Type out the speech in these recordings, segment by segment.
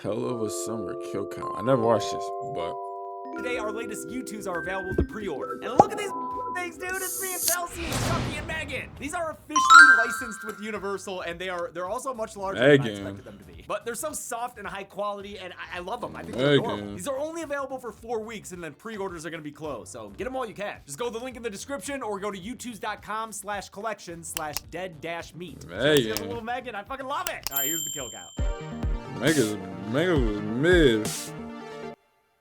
Hell of a summer kill count. I never watched this, but Today, our latest U2s are available to pre-order. And look at these things, dude! It's me and Chelsea and Chucky and Megan. These are officially licensed with Universal, and they're also much larger than I expected them to be. But they're so soft and high quality, and I love them. I think they're adorable. These are only available for 4 weeks, and then pre-orders are gonna be closed. So get them while you can. Just go to the link in the description, or go to youtubes.com/collection/dead-meat. Here's a little Megan. I fucking love it. All right, here's the kill count. Megan was mid.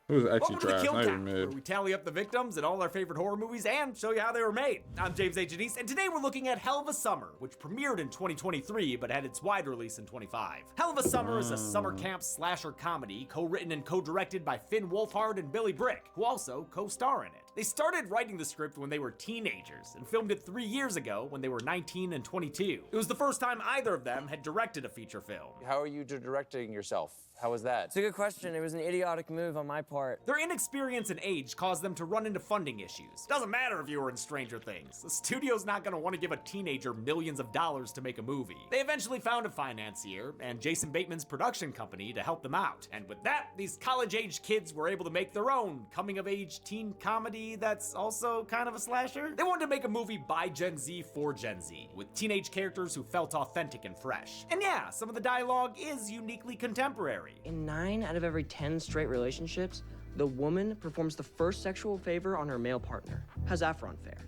It was actually Welcome trash, to the not Kill even Count, mid. where we tally up the victims and all our favorite horror movies and show you how they were made. I'm James Itstrystxn, and today we're looking at Hell of a Summer, which premiered in 2023 but had its wide release in 25. Hell of a Summer is a summer camp slasher comedy co-written and co-directed by Finn Wolfhard and Billy Brick, who also co-star in it. They started writing the script when they were teenagers and filmed it 3 years ago when they were 19 and 22. It was the first time either of them had directed a feature film. How are you directing yourself? How was that? It's a good question. It was an idiotic move on my part. Their inexperience and age caused them to run into funding issues. Doesn't matter if you were in Stranger Things. The studio's not gonna want to give a teenager millions of dollars to make a movie. They eventually found a financier and Jason Bateman's production company to help them out. And with that, these college-age kids were able to make their own coming-of-age teen comedy that's also kind of a slasher. They wanted to make a movie by Gen Z for Gen Z, with teenage characters who felt authentic and fresh. And yeah, some of the dialogue is uniquely contemporary. In 9 out of every 10 straight relationships, the woman performs the first sexual favor on her male partner. How's that for unfair?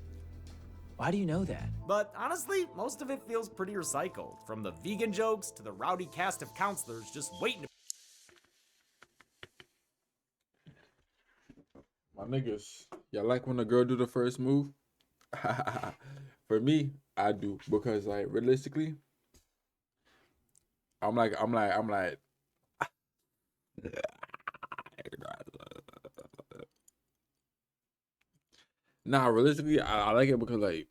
Why do you know that? But honestly, most of it feels pretty recycled, from the vegan jokes to the rowdy cast of counselors just waiting to... My niggas, y'all like when a girl do the first move? For me, I do, because like realistically, I'm like. Nah, realistically, I like it because like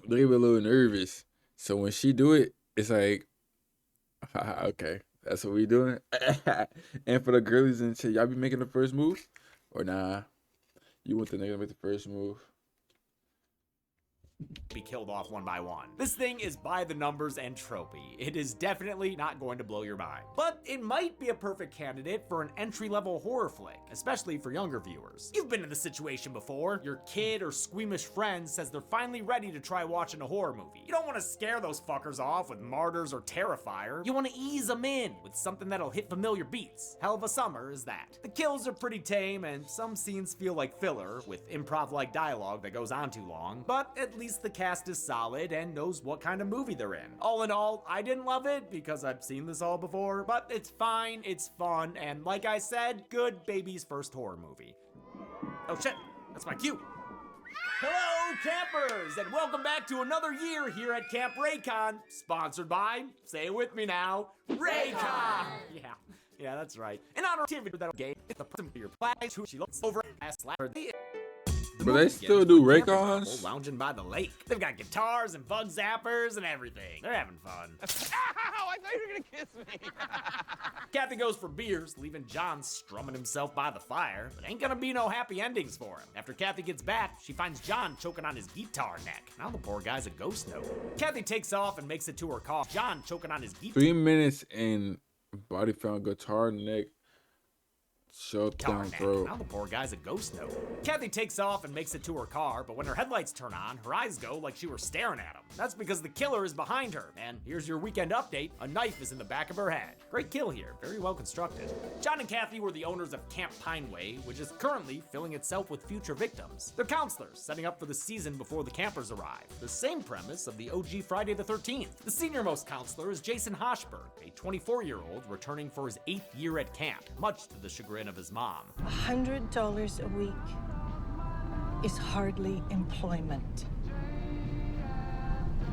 they get a little nervous. So when she do it, it's like, okay, that's what we doing. And for the girlies and shit, y'all be making the first move, or nah? You want the nigga to make the first move? Be killed off one by one. This thing is by the numbers and tropey. It is definitely not going to blow your mind. But it might be a perfect candidate for an entry-level horror flick, especially for younger viewers. You've been in this situation before. Your kid or squeamish friend says they're finally ready to try watching a horror movie. You don't want to scare those fuckers off with Martyrs or Terrifier. You want to ease them in with something that'll hit familiar beats. Hell of a Summer is that. The kills are pretty tame and some scenes feel like filler with improv-like dialogue that goes on too long, but at least the cast is solid and knows what kind of movie they're in. All in all, I didn't love it because I've seen this all before, but it's fine, it's fun, and like I said, good baby's first horror movie. Oh shit, that's my cue. Hello, campers, and welcome back to another year here at Camp Raycon, sponsored by, say it with me now, Raycon! Yeah, that's right. In honor of activity that game, it's the person for your flags who she looks over as slacker. But they still do Raycons? Lounging by the lake. They've got guitars and bug zappers and everything. They're having fun. Ow! I thought you were gonna kiss me. Kathy goes for beers, leaving John strumming himself by the fire. But ain't gonna be no happy endings for him. After Kathy gets back, she finds John choking on his guitar neck. Now the poor guy's a ghost note. Kathy takes off and makes it to her car. John choking on his guitar. 3 minutes and body found guitar neck. Shut down throat. Now the poor guy's a ghost note. Kathy takes off and makes it to her car, but when her headlights turn on, her eyes go like she were staring at him. That's because the killer is behind her. And here's your weekend update. A knife is in the back of her head. Great kill here. Very well constructed. John and Kathy were the owners of Camp Pineway, which is currently filling itself with future victims. They're counselors, setting up for the season before the campers arrive. The same premise of the OG Friday the 13th. The senior-most counselor is Jason Hoshberg, a 24-year-old returning for his 8th year at camp, much to the chagrin of his mom. $100 a week is hardly employment.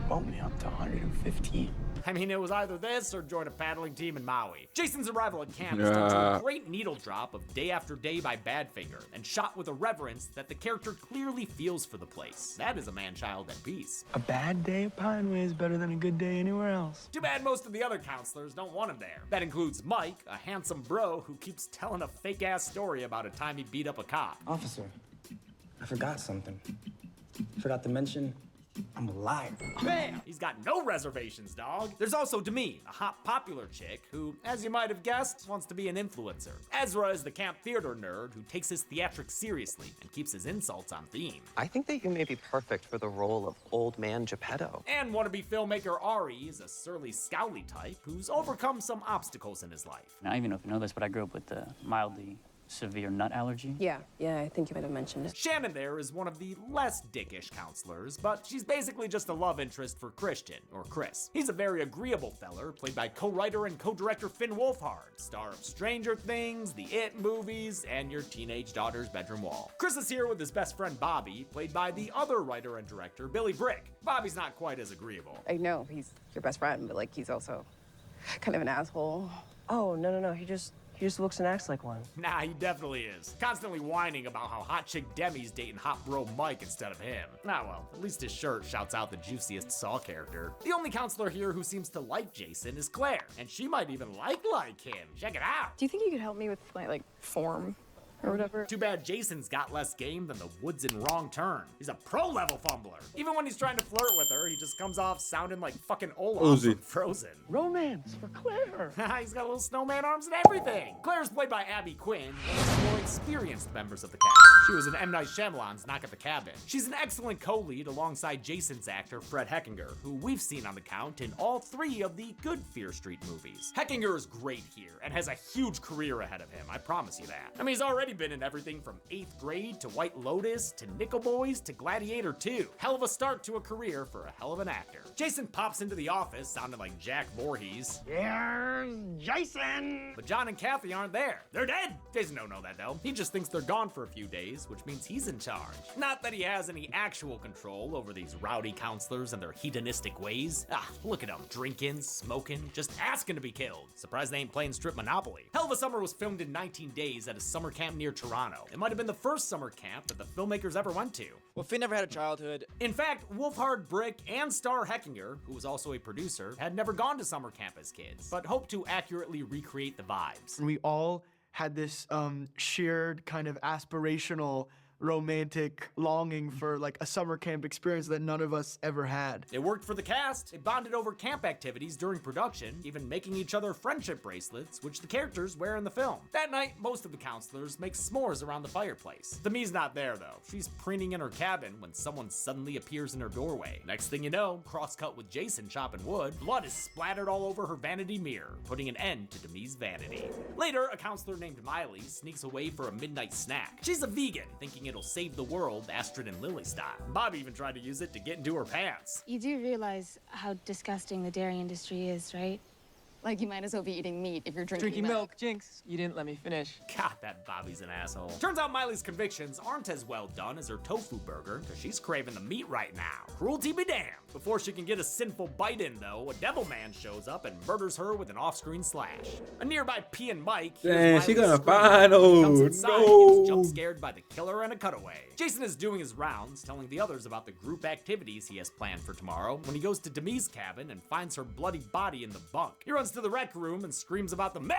Bump me up to 115. I mean, it was either this or join a paddling team in Maui. Jason's arrival at camp is done to a great needle drop of Day After Day by Badfinger, and shot with a reverence that the character clearly feels for the place. That is a man-child at peace. A bad day at Pineway is better than a good day anywhere else. Too bad most of the other counselors don't want him there. That includes Mike, a handsome bro who keeps telling a fake-ass story about a time he beat up a cop. Officer, I forgot something. Forgot to mention I'm a liar. Bam! He's got no reservations, dog. There's also Demi, a hot popular chick who, as you might have guessed, wants to be an influencer. Ezra is the camp theater nerd who takes his theatrics seriously and keeps his insults on theme. I think that you may be perfect for the role of Old Man Geppetto. And wannabe filmmaker Ari is a surly, scowly type who's overcome some obstacles in his life. I don't even know if you know this, but I grew up with a mildly severe nut allergy. Yeah, I think you might have mentioned it. Shannon there is one of the less dickish counselors, but she's basically just a love interest for Christian, or Chris. He's a very agreeable feller, played by co-writer and co-director Finn Wolfhard, star of Stranger Things, the It movies, and your teenage daughter's bedroom wall. Chris is here with his best friend Bobby, played by the other writer and director Billy Brick. Bobby's not quite as agreeable. I know he's your best friend, but like he's also kind of an asshole. Oh, no. He just looks and acts like one. Nah, he definitely is. Constantly whining about how hot chick Demi's dating hot bro Mike instead of him. Ah well, at least his shirt shouts out the juiciest Saw character. The only counselor here who seems to like Jason is Claire, and she might even like him. Check it out. Do you think you could help me with my like form or whatever? Too bad Jason's got less game than the woods in Wrong Turn. He's a pro-level fumbler. Even when he's trying to flirt with her, he just comes off sounding like fucking Olaf Uzi. from Frozen. Romance for Claire. He's got little snowman arms and everything. Claire's played by Abby Quinn, one of the more experienced members of the cast. She was in M. Night Shyamalan's Knock at the Cabin. She's an excellent co-lead alongside Jason's actor Fred Heckinger, who we've seen on the count in all 3 of the good Fear Street movies. Heckinger is great here and has a huge career ahead of him, I promise you that. I mean, he's already been in everything from 8th Grade to White Lotus to Nickel Boys to Gladiator 2. Hell of a start to a career for a hell of an actor. Jason pops into the office sounding like Jack Voorhees. Here's Jason. But John and Kathy aren't there. They're dead! Jason don't know that though. He just thinks they're gone for a few days, which means he's in charge. Not that he has any actual control over these rowdy counselors and their hedonistic ways. Look at them, drinking, smoking, just asking to be killed. Surprised they ain't playing strip Monopoly. Hell of a Summer was filmed in 19 days at a summer camp near Toronto. It might have been the first summer camp that the filmmakers ever went to. Well, Finn never had a childhood. In fact, Wolfhard Brick and Star Heckinger, who was also a producer, had never gone to summer camp as kids, but hoped to accurately recreate the vibes. We all had this shared kind of aspirational romantic longing for like a summer camp experience that none of us ever had. It worked for the cast. They bonded over camp activities during production, even making each other friendship bracelets, which the characters wear in the film. That night, most of the counselors make s'mores around the fireplace. Demi's not there though. She's preening in her cabin when someone suddenly appears in her doorway. Next thing you know, cross-cut with Jason chopping wood, blood is splattered all over her vanity mirror, putting an end to Demi's vanity. Later, a counselor named Miley sneaks away for a midnight snack. She's a vegan, thinking it'll save the world Astrid and Lily style. Bob even tried to use it to get into her pants. You do realize how disgusting the dairy industry is, right? Like you might as well be eating meat if you're Drinking milk. Jinx, you didn't let me finish. God, that Bobby's an asshole. Turns out Miley's convictions aren't as well done as her tofu burger, because she's craving the meat right now. Cruelty be damned. Before she can get a sinful bite in, though, a devil man shows up and murders her with an off-screen slash. A nearby P and Mike hears Damn, she Miley's gonna scream, find comes oh inside and no. gets jump scared by the killer and a cutaway. Jason is doing his rounds, telling the others about the group activities he has planned for tomorrow, when he goes to Demi's cabin and finds her bloody body in the bunk. He runs to the rec room and screams about the murder,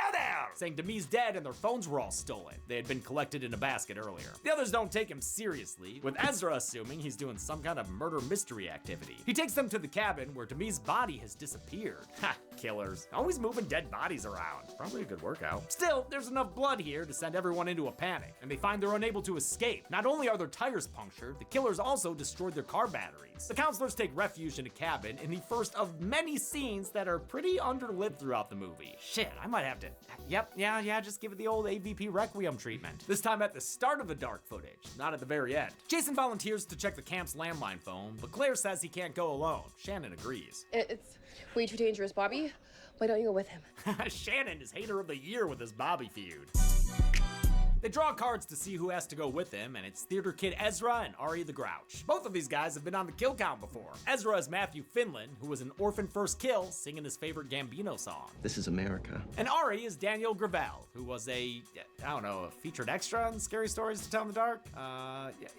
saying Demi's dead and their phones were all stolen. They had been collected in a basket earlier. The others don't take him seriously, with Ezra assuming he's doing some kind of murder mystery activity. He takes them to the cabin where Demi's body has disappeared. Ha, killers. Always moving dead bodies around. Probably a good workout. Still, there's enough blood here to send everyone into a panic, and they find they're unable to escape. Not only are their tires punctured, the killers also destroyed their car batteries. The counselors take refuge in a cabin in the first of many scenes that are pretty underlit throughout the movie. Shit, I might have to... Yep, yeah, just give it the old AVP Requiem treatment. This time at the start of the dark footage, not at the very end. Jason volunteers to check the camp's landline phone, but Claire says he can't go alone. Shannon agrees. It's way too dangerous, Bobby. Why don't you go with him? Shannon is hater of the year with his Bobby feud. They draw cards to see who has to go with him, and it's theater kid Ezra and Ari the Grouch. Both of these guys have been on the kill count before. Ezra is Matthew Finlan, who was an orphan first kill, singing his favorite Gambino song. This is America. And Ari is Daniel Gravel, who was a featured extra in Scary Stories to Tell in the Dark?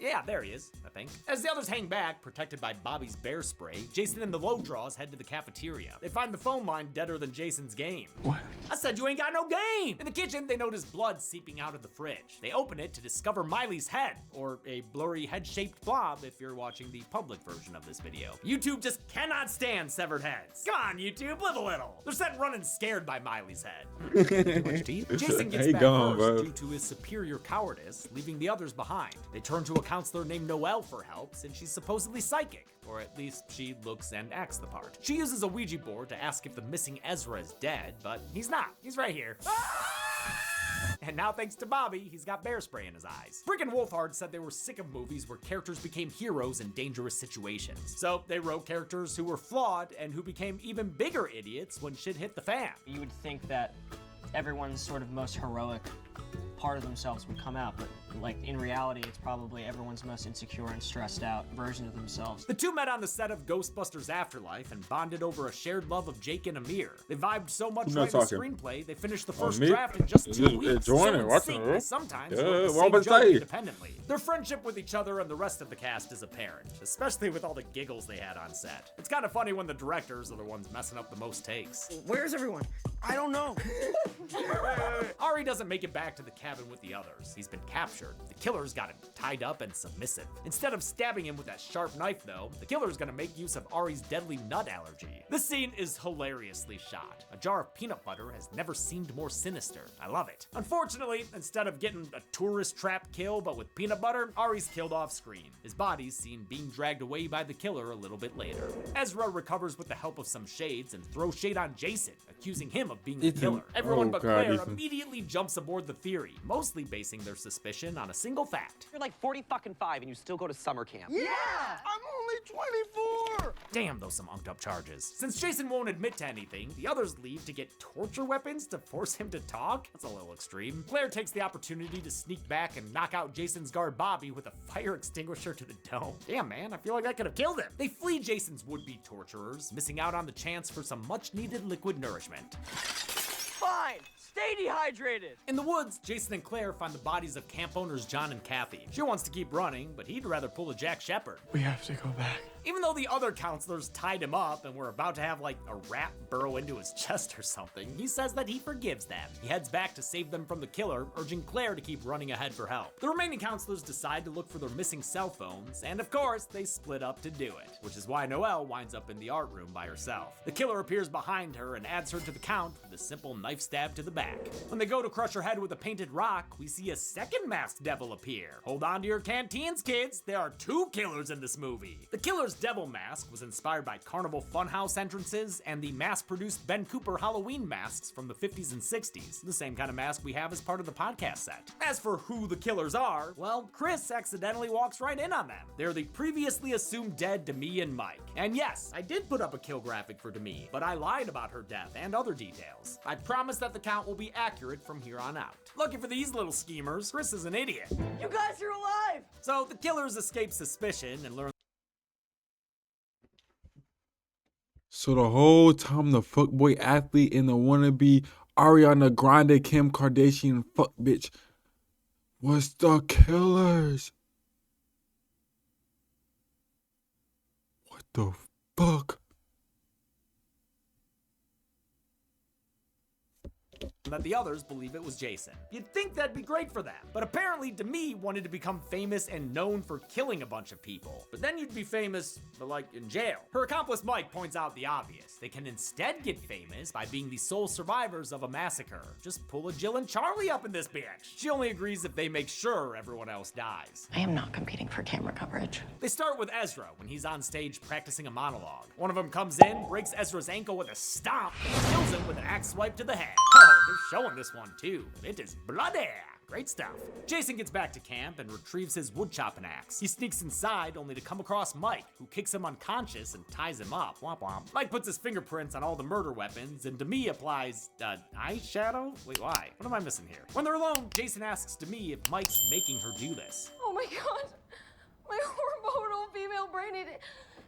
Yeah, there he is, I think. As the others hang back, protected by Bobby's bear spray, Jason and the low draws head to the cafeteria. They find the phone line deader than Jason's game. What? I said you ain't got no game! In the kitchen, they notice blood seeping out of the fridge. fridge. They open it to discover Miley's head, or a blurry head-shaped blob if you're watching the public version of this video. YouTube just cannot stand severed heads. Come on, YouTube, live a little. They're set running scared by Miley's head. Too much teeth? Jason gets back first due to his superior cowardice, leaving the others behind. They turn to a counselor named Noelle for help, since she's supposedly psychic. Or at least she looks and acts the part. She uses a Ouija board to ask if the missing Ezra is dead, but he's not. He's right here. And now, thanks to Bobby, he's got bear spray in his eyes. Frick and Wolfhard said they were sick of movies where characters became heroes in dangerous situations. So they wrote characters who were flawed and who became even bigger idiots when shit hit the fan. You would think that everyone's sort of most heroic part of themselves would come out, but like in reality, it's probably everyone's most insecure and stressed out version of themselves. The two met on the set of Ghostbusters Afterlife and bonded over a shared love of Jake and Amir. They vibed so much writing the screenplay, they finished the first draft in just 2 weeks. So in sync, they sometimes wrote the same joke independently. Their friendship with each other and the rest of the cast is apparent, especially with all the giggles they had on set. It's kind of funny when the directors are the ones messing up the most takes. Where's everyone? I don't know. Ari doesn't make it back to the cabin with the others. He's been captured. The killer's got him tied up and submissive. Instead of stabbing him with that sharp knife, though, the killer's gonna make use of Ari's deadly nut allergy. This scene is hilariously shot. A jar of peanut butter has never seemed more sinister. I love it. Unfortunately, instead of getting a tourist trap kill, but with peanut butter, Ari's killed off screen. His body's seen being dragged away by the killer a little bit later. Ezra recovers with the help of some shades and throws shade on Jason, accusing him of being the killer. Everyone but Claire immediately jumps aboard the theory, mostly basing their suspicion on a single fact. You're like 45 and you still go to summer camp. Yeah! I'm only 24! Damn, those some unked up charges. Since Jason won't admit to anything, the others leave to get torture weapons to force him to talk? That's a little extreme. Claire takes the opportunity to sneak back and knock out Jason's guard Bobby with a fire extinguisher to the dome. Damn, man, I feel like that could have killed him. They flee Jason's would-be torturers, missing out on the chance for some much-needed liquid nourishment. Fine! Stay dehydrated! In the woods, Jason and Claire find the bodies of camp owners John and Kathy. She wants to keep running, but he'd rather pull a Jack Shepherd. We have to go back. Even though the other counselors tied him up and were about to have like a rat burrow into his chest or something, he says that he forgives them. He heads back to save them from the killer, urging Claire to keep running ahead for help. The remaining counselors decide to look for their missing cell phones, and of course, they split up to do it, which is why Noelle winds up in the art room by herself. The killer appears behind her and adds her to the count with a simple knife stab to the back. When they go to crush her head with a painted rock, we see a second masked devil appear. Hold on to your canteens, kids. There are 2 killers in this movie. The killer's devil mask was inspired by Carnival Funhouse entrances and the mass-produced Ben Cooper Halloween masks from the 50s and 60s, the same kind of mask we have as part of the podcast set. As for who the killers are, well, Chris accidentally walks right in on them. They're the previously assumed dead Demi and Mike. And yes, I did put up a kill graphic for Demi, but I lied about her death and other details. I promise that the count will be accurate from here on out. Lucky for these little schemers, Chris is an idiot. You guys are alive! So the killers escape suspicion and learn. So the whole time the fuckboy athlete and the wannabe Ariana Grande Kim Kardashian fuck bitch was the killers. What the fuck? That the others believe it was Jason. You'd think that'd be great for them, but apparently Demi wanted to become famous and known for killing a bunch of people. But then you'd be famous, but like in jail. Her accomplice Mike points out the obvious. They can instead get famous by being the sole survivors of a massacre. Just pull a Jill and Charlie up in this bitch. She only agrees if they make sure everyone else dies. I am not competing for camera coverage. They start with Ezra when he's on stage practicing a monologue. One of them comes in, breaks Ezra's ankle with a stomp, and kills him with an axe swipe to the head. Oh, they're showing this one too. It is bloody. Great stuff. Jason gets back to camp and retrieves his wood chopping axe. He sneaks inside only to come across Mike, who kicks him unconscious and ties him up. Womp womp. Mike puts his fingerprints on all the murder weapons, and Demi applies, eyeshadow? Wait, why? What am I missing here? When they're alone, Jason asks Demi if Mike's making her do this. Oh my god. My hormonal female brain, it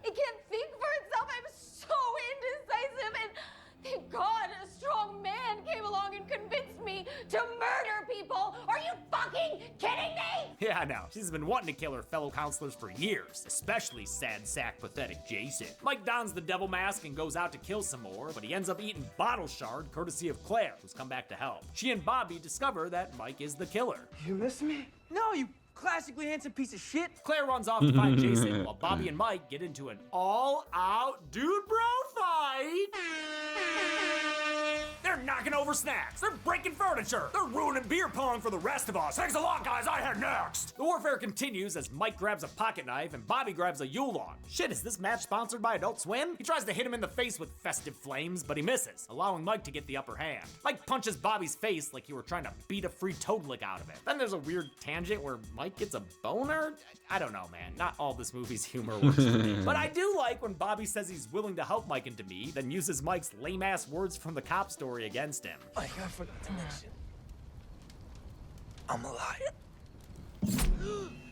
can't think for itself. I'm so indecisive, and thank God a strong man came along and convinced me to murder people. Are you fucking kidding me? Yeah, I know. She's been wanting to kill her fellow counselors for years, especially sad sack pathetic Jason. Mike dons the devil mask and goes out to kill some more, but he ends up eating bottle shard courtesy of Claire, who's come back to help. She and Bobby discover that Mike is the killer. You miss me? No, you classically handsome piece of shit. Claire runs off to find Jason while Bobby and Mike get into an all-out dude bro fight. They're knocking over snacks. They're breaking furniture. They're ruining beer pong for the rest of us. Thanks a lot, guys. I head next. The warfare continues as Mike grabs a pocket knife and Bobby grabs a Yule log. Shit, is this match sponsored by Adult Swim? He tries to hit him in the face with festive flames, but he misses, allowing Mike to get the upper hand. Mike punches Bobby's face like he were trying to beat a free toad lick out of it. Then there's a weird tangent where Mike gets a boner? I don't know, man. Not all this movie's humor works for me. But I do like when Bobby says he's willing to help Mike and Demi, then uses Mike's lame-ass words from the cop story against him. Mike, I forgot to mention. I'm a liar.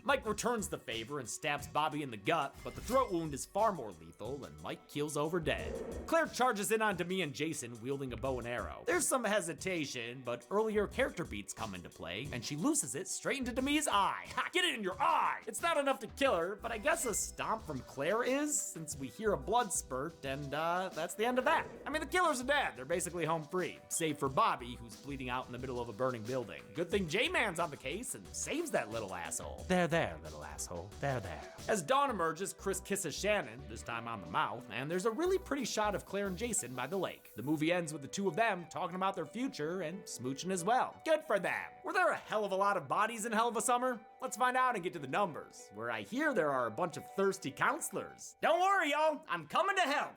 Mike returns the favor and stabs Bobby in the gut, but the throat wound is far more lethal and Mike keels over dead. Claire charges in on Demi and Jason wielding a bow and arrow. There's some hesitation, but earlier character beats come into play and she looses it straight into Demi's eye. Ha! Get it in your eye! It's not enough to kill her, but I guess a stomp from Claire is, since we hear a blood spurt and that's the end of that. I mean, the killers are dead. They're basically home free, save for Bobby, who's bleeding out in the middle of a burning building. Good thing J-Man's on the case and saves that little asshole. There, little asshole. There. As dawn emerges, Chris kisses Shannon, this time on the mouth, and there's a really pretty shot of Claire and Jason by the lake. The movie ends with the two of them talking about their future and smooching as well. Good for them. Were there a hell of a lot of bodies in Hell of a Summer? Let's find out and get to the numbers, where I hear there are a bunch of thirsty counselors. Don't worry, y'all. I'm coming to help.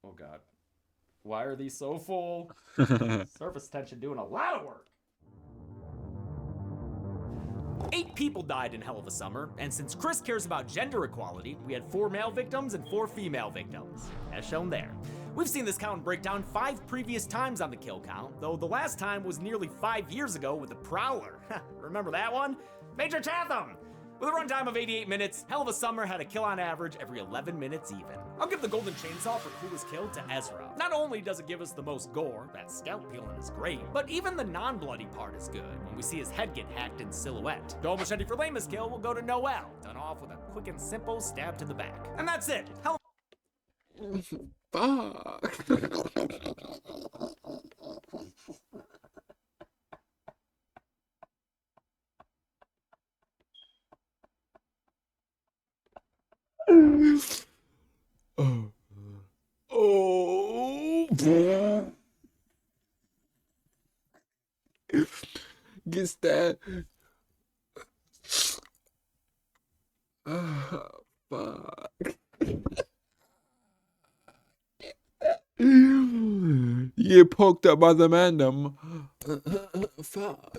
Oh, God. Why are these so full? Surface tension doing a lot of work. 8 people died in Hell of a Summer, and since Chris cares about gender equality, we had 4 male victims and 4 female victims, as shown there. We've seen this count break down 5 previous times on the kill count, though the last time was nearly 5 years ago with the Prowler. Remember that one? Major Chatham! With a runtime of 88 minutes, Hell of a Summer had a kill on average every 11 minutes even. I'll give the Golden Chainsaw for coolest kill to Ezra. Not only does it give us the most gore, that scalp peeling is great, but even the non-bloody part is good when we see his head get hacked in silhouette. Dual Machete for lamest kill will go to Noel, done off with a quick and simple stab to the back. And that's it. Hell. Fuck. Get stabbed. Fuck. You get poked up by the mandem. Fuck.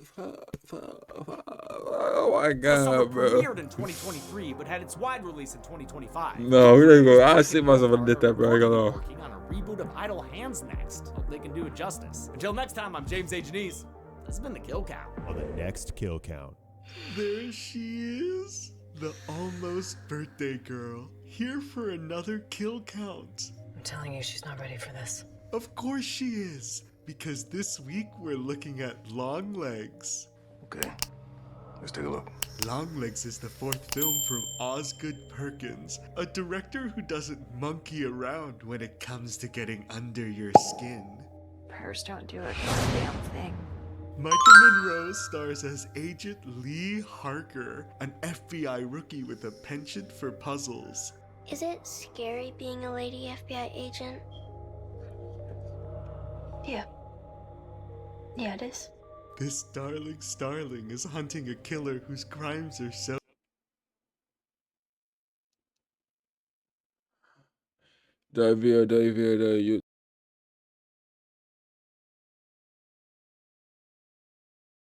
Oh my God, bro. Premiered in 2023, but had its wide release in 2025. No, we didn't go. I see myself and did that, bro. I gotta. Working on a reboot of Idle Hands next. Hope they can do it justice. Until next time, I'm James A. Janice. This has been the Kill Count. On the next Kill Count. There she is, the almost birthday girl, here for another kill count. I'm telling you, she's not ready for this. Of course she is, because this week we're looking at Long Legs. Okay, let's take a look. Long Legs is the 4th film from Osgood Perkins, a director who doesn't monkey around when it comes to getting under your skin. Prayers don't do a damn thing. Micah Monroe stars as Agent Lee Harker, an FBI rookie with a penchant for puzzles. Is it scary being a lady FBI agent? Yeah, it is. This darling starling is hunting a killer whose crimes are so... The